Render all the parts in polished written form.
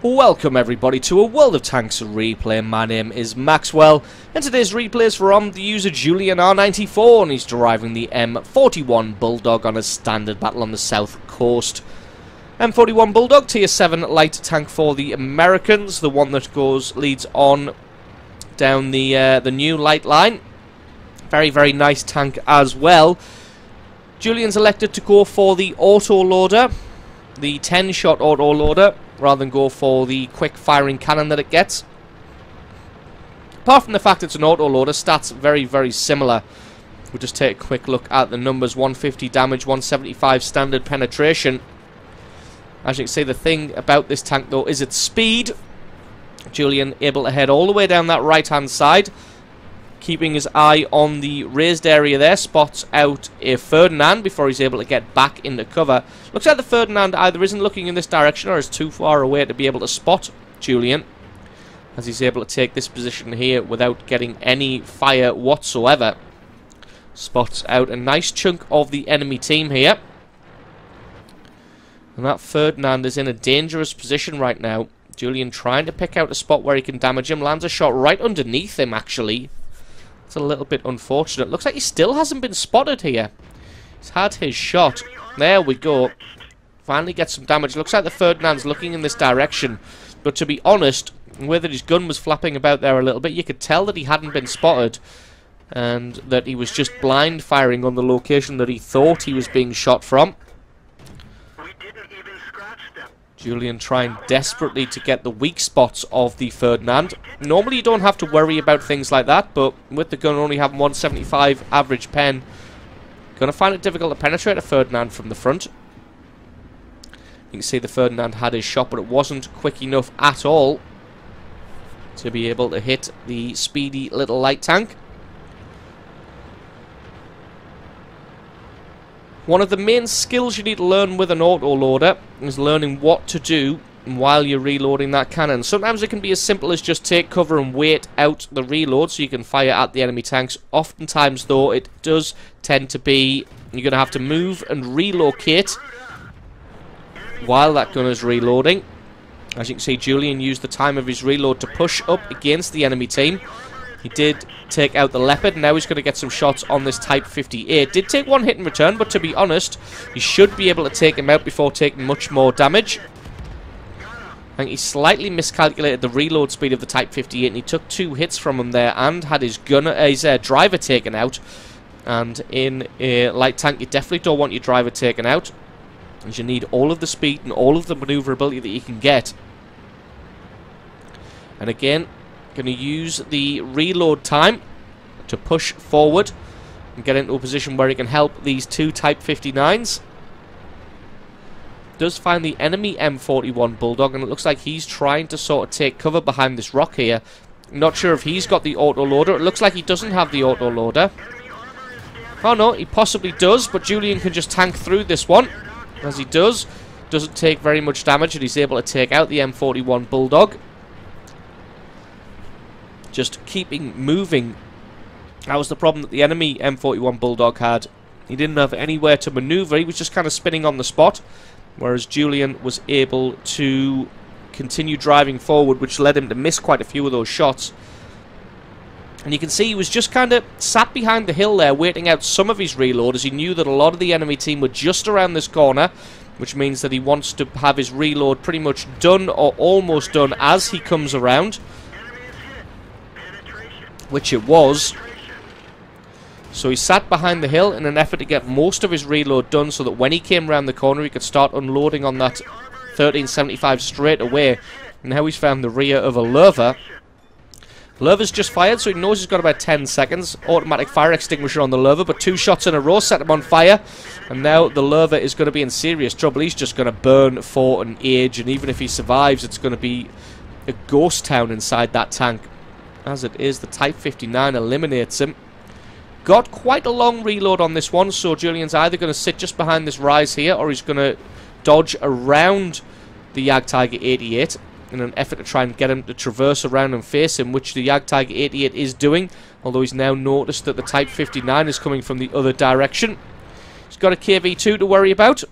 Welcome everybody to a World of Tanks replay. My name is Maxwell, and today's replay is from the user Julian R94, and he's driving the M41 Bulldog on a standard battle on the south coast. M41 Bulldog, tier 7 light tank for the Americans, the one that leads on down the new light line. Very, very nice tank as well. Julian's elected to go for the auto-loader, the 10-shot auto-loader, rather than go for the quick-firing cannon that it gets. Apart from the fact it's an auto-loader, stats very, very similar. We'll just take a quick look at the numbers. 150 damage, 175 standard penetration. As you can see, the thing about this tank, though, is its speed. Julian able to head all the way down that right-hand side, keeping his eye on the raised area there, spots out a Ferdinand before he's able to get back into cover. Looks like the Ferdinand either isn't looking in this direction or is too far away to be able to spot Julian, as he's able to take this position here without getting any fire whatsoever. Spots out a nice chunk of the enemy team here. And that Ferdinand is in a dangerous position right now. Julian trying to pick out a spot where he can damage him. Lands a shot right underneath him, actually. It's a little bit unfortunate. Looks like he still hasn't been spotted here. He's had his shot. There we go. Finally gets some damage. Looks like the Ferdinand's looking in this direction. But to be honest, whether his gun was flapping about there a little bit, you could tell that he hadn't been spotted. And that he was just blind firing on the location that he thought he was being shot from. Julian trying desperately to get the weak spots of the Ferdinand. Normally you don't have to worry about things like that, but with the gun only having 175 average pen, gonna find it difficult to penetrate a Ferdinand from the front. You can see the Ferdinand had his shot, but it wasn't quick enough at all to be able to hit the speedy little light tank. One of the main skills you need to learn with an auto-loader is learning what to do while you're reloading that cannon. Sometimes it can be as simple as just take cover and wait out the reload so you can fire at the enemy tanks. Oftentimes, though, it does tend to be you're going to have to move and relocate while that gun is reloading. As you can see, Julian used the time of his reload to push up against the enemy team. He did take out the Leopard. Now he's going to get some shots on this Type 58. Did take one hit in return, but to be honest, he should be able to take him out before taking much more damage. I think he slightly miscalculated the reload speed of the Type 58, and he took 2 hits from him there and had his driver taken out. And in a light tank, you definitely don't want your driver taken out, as you need all of the speed and all of the maneuverability that you can get. And again, going to use the reload time to push forward and get into a position where he can help these 2 Type 59s. Does find the enemy M41 Bulldog, and it looks like he's trying to sort of take cover behind this rock here. Not sure if he's got the auto-loader. It looks like he doesn't have the auto-loader. Oh no, he possibly does, but Julian can just tank through this one, as he does. Doesn't take very much damage, and he's able to take out the M41 Bulldog. Just keeping moving. That was the problem that the enemy M41 Bulldog had. He didn't have anywhere to maneuver. He was just kind of spinning on the spot, whereas Julian was able to continue driving forward, which led him to miss quite a few of those shots. And you can see he was just kind of sat behind the hill there, waiting out some of his reload, as he knew that a lot of the enemy team were just around this corner, which means that he wants to have his reload pretty much done or almost done as he comes around, which it was. So he sat behind the hill in an effort to get most of his reload done, so that when he came around the corner he could start unloading on that 1375 straight away. And now he's found the rear of a Lerva. Lerva's just fired, so he knows he's got about 10 seconds. Automatic fire extinguisher on the Lerva, but 2 shots in a row set him on fire. And now the Lerva is going to be in serious trouble. He's just going to burn for an age, and even if he survives, it's going to be a ghost town inside that tank. As it is, the Type 59 eliminates him. Got quite a long reload on this one, so Julian's either going to sit just behind this rise here, or he's going to dodge around the Jagdtiger 88 in an effort to try and get him to traverse around and face him, which the Jagdtiger 88 is doing, although he's now noticed that the Type 59 is coming from the other direction. He's got a KV-2 to worry about.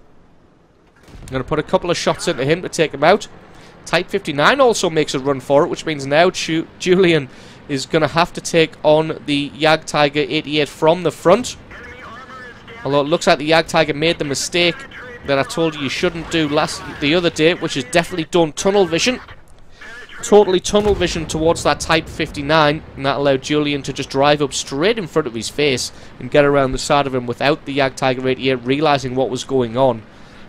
I'm going to put a couple of shots into him to take him out. Type 59 also makes a run for it, which means now Julian is going to have to take on the Jagdtiger 88 from the front. Although it looks like the Jagdtiger made the mistake that I told you shouldn't do the other day, which is definitely done tunnel vision. Totally tunnel vision towards that Type 59, and that allowed Julian to just drive up straight in front of his face and get around the side of him without the Jagdtiger 88 realising what was going on.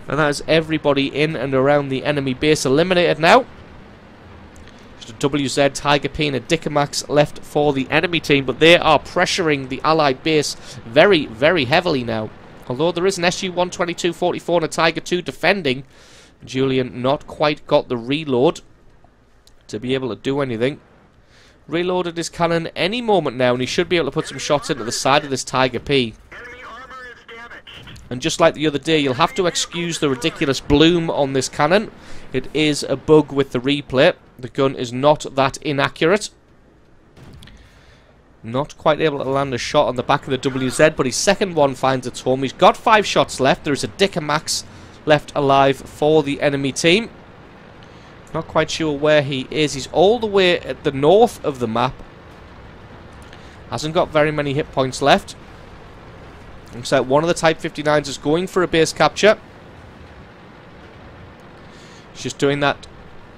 And that is everybody in and around the enemy base eliminated now. Just a WZ, Tiger P and a Dickermax left for the enemy team, but they are pressuring the Allied base very, very heavily now. Although there is an SU-122-44 and a Tiger 2 defending, Julian not quite got the reload to be able to do anything. Reloaded his cannon any moment now, and he should be able to put some shots into the side of this Tiger P. And just like the other day, you'll have to excuse the ridiculous bloom on this cannon. It is a bug with the replay. The gun is not that inaccurate. Not quite able to land a shot on the back of the WZ, but his second one finds its home. He's got 5 shots left. There is a Dickermax left alive for the enemy team. Not quite sure where he is. He's all the way at the north of the map. Hasn't got very many hit points left. Looks like one of the Type 59s is going for a base capture. He's just doing that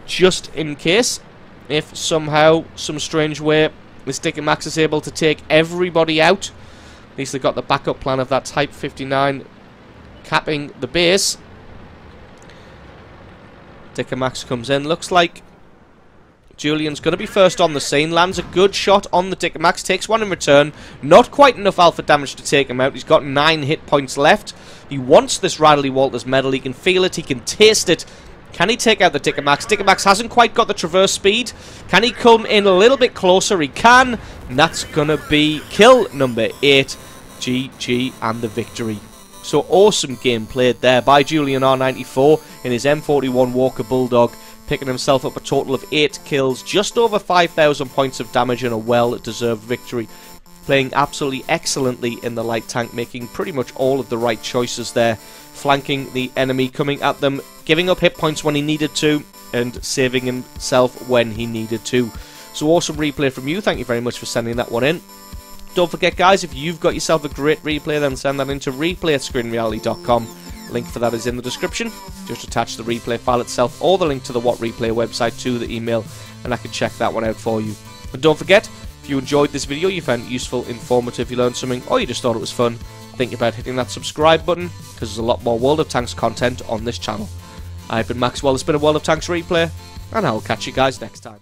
just in case. If somehow, some strange way, this Dickermax is able to take everybody out. At least they've got the backup plan of that Type 59 capping the base. Dickermax comes in. Looks like Julian's going to be first on the scene. Lands a good shot on the Dickermax. Takes one in return. Not quite enough alpha damage to take him out. He's got 9 hit points left. He wants this Radley Walters medal. He can feel it. He can taste it. Can he take out the Dickermax? Dickermax hasn't quite got the traverse speed. Can he come in a little bit closer? He can. And that's going to be kill number 8. GG and the victory. So awesome game played there by Julian R94 in his M41 Walker Bulldog, picking himself up a total of 8 kills, just over 5,000 points of damage, and a well-deserved victory. Playing absolutely excellently in the light tank, making pretty much all of the right choices there, flanking the enemy, coming at them, giving up hit points when he needed to, and saving himself when he needed to. So awesome replay from you. Thank you very much for sending that one in. Don't forget, guys, if you've got yourself a great replay, then send that into replay@screenreality.com. Link for that is in the description. Just attach the replay file itself or the link to the What Replay website to the email, and I can check that one out for you. And don't forget, if you enjoyed this video, you found it useful, informative, you learned something, or you just thought it was fun, think about hitting that subscribe button, because there's a lot more World of Tanks content on this channel. I've been Maxwell, it's been a World of Tanks replay, and I'll catch you guys next time.